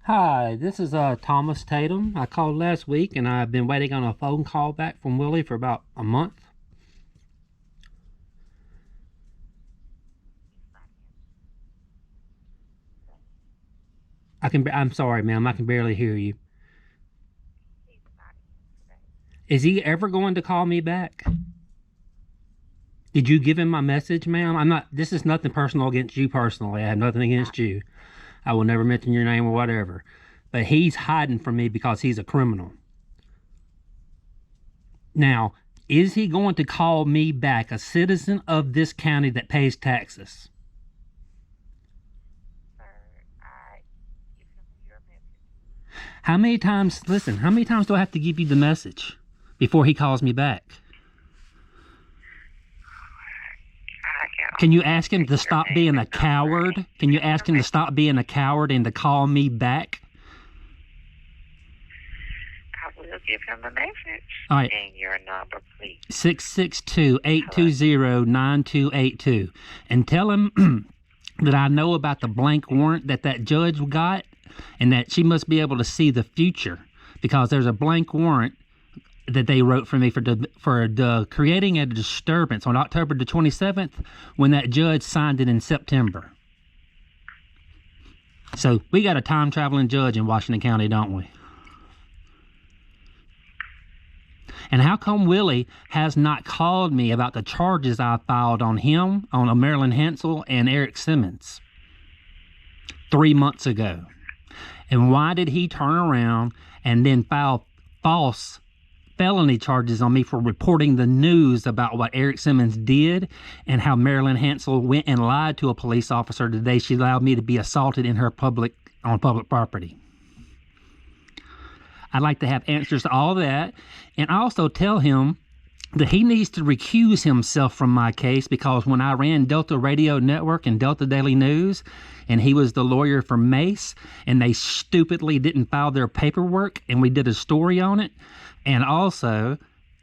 Hi, this is Thomas Tatum. I called last week and I've been waiting on a phone call back from Willie for about a month. I'm sorry, ma'am. I can barely hear you. Is he ever going to call me back? Did you give him my message, ma'am? This is nothing personal against you personally. I have nothing against you. I will never mention your name or whatever. But he's hiding from me because he's a criminal. Now, is he going to call me back, a citizen of this county that pays taxes? How many times do I have to give you the message before he calls me back? Can you ask him to stop being a coward? Can you ask him to stop being a coward and to call me back? I will give him a message. All right. And your number, please. 662-820-9282. And tell him that I know about the blank warrant that judge got, and that she must be able to see the future, because there's a blank warrant that they wrote for me for creating a disturbance on October the 27th when that judge signed it in September. So we got a time-traveling judge in Washington County, don't we? And how come Willie has not called me about the charges I filed on him, on Marilyn Hansel and Eric Simmons 3 months ago? And why did he turn around and then file false felony charges on me for reporting the news about what Eric Simmons did and how Marilyn Hansel went and lied to a police officer the day she allowed me to be assaulted on public property? I'd like to have answers to all that, and also tell him that he needs to recuse himself from my case, because when I ran Delta Radio Network and Delta Daily News, and he was the lawyer for Mace, and they stupidly didn't file their paperwork, and we did a story on it, and also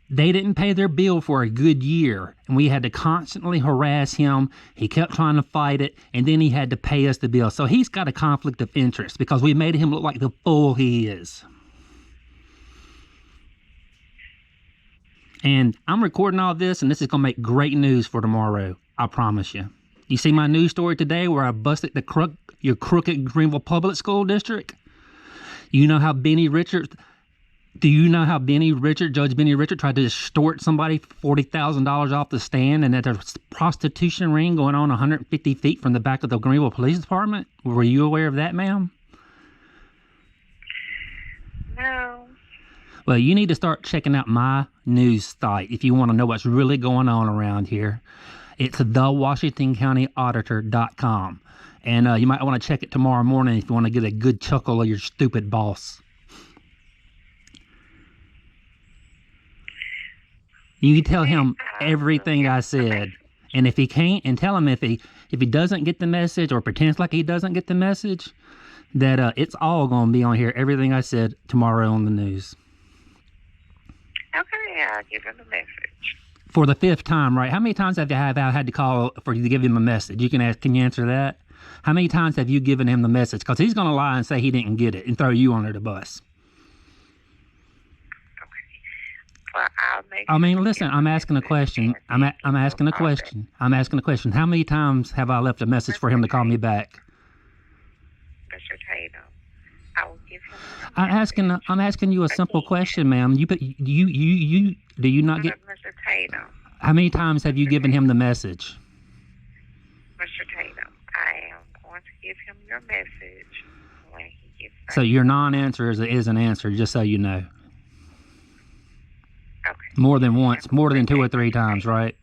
they didn't pay their bill for a good year, and we had to constantly harass him. He kept trying to fight it, and then he had to pay us the bill. So he's got a conflict of interest because we made him look like the fool he is. And I'm recording all this, and this is going to make great news for tomorrow. I promise you. You see my news story today where I busted your crooked Greenville Public School District? You know how Benny Richards... Do you know how Judge Benny Richard tried to extort somebody $40,000 off the stand, and that there's a prostitution ring going on 150 feet from the back of the Greenville Police Department? Were you aware of that, ma'am? No. Well, you need to start checking out my news site if you want to know what's really going on around here. It's thewashingtoncountyauditor.com. And you might want to check it tomorrow morning if you want to get a good chuckle of your stupid boss. You can tell him everything I said. And if he can't, and tell him if he doesn't get the message or pretends like he doesn't get the message, that it's all going to be on here, everything I said tomorrow on the news. Okay, I'll give him a message. For the 5th time, right? How many times have I had to call for you to give him a message? Can you answer that? How many times have you given him the message? Because he's going to lie and say he didn't get it and throw you under the bus. Well, listen, I'm asking a question. I'm asking a question. How many times have I left a message for him to call me back? Mr. Tatum, I will give him I'm asking you a simple question, ma'am. Do you not get... Mr. Tatum. How many times have you given him the message? Mr. Tatum, I am going to give him your message when he gets back. So your non-answer is an answer, just so you know. Okay. More than once, more than 2 or 3 times, right?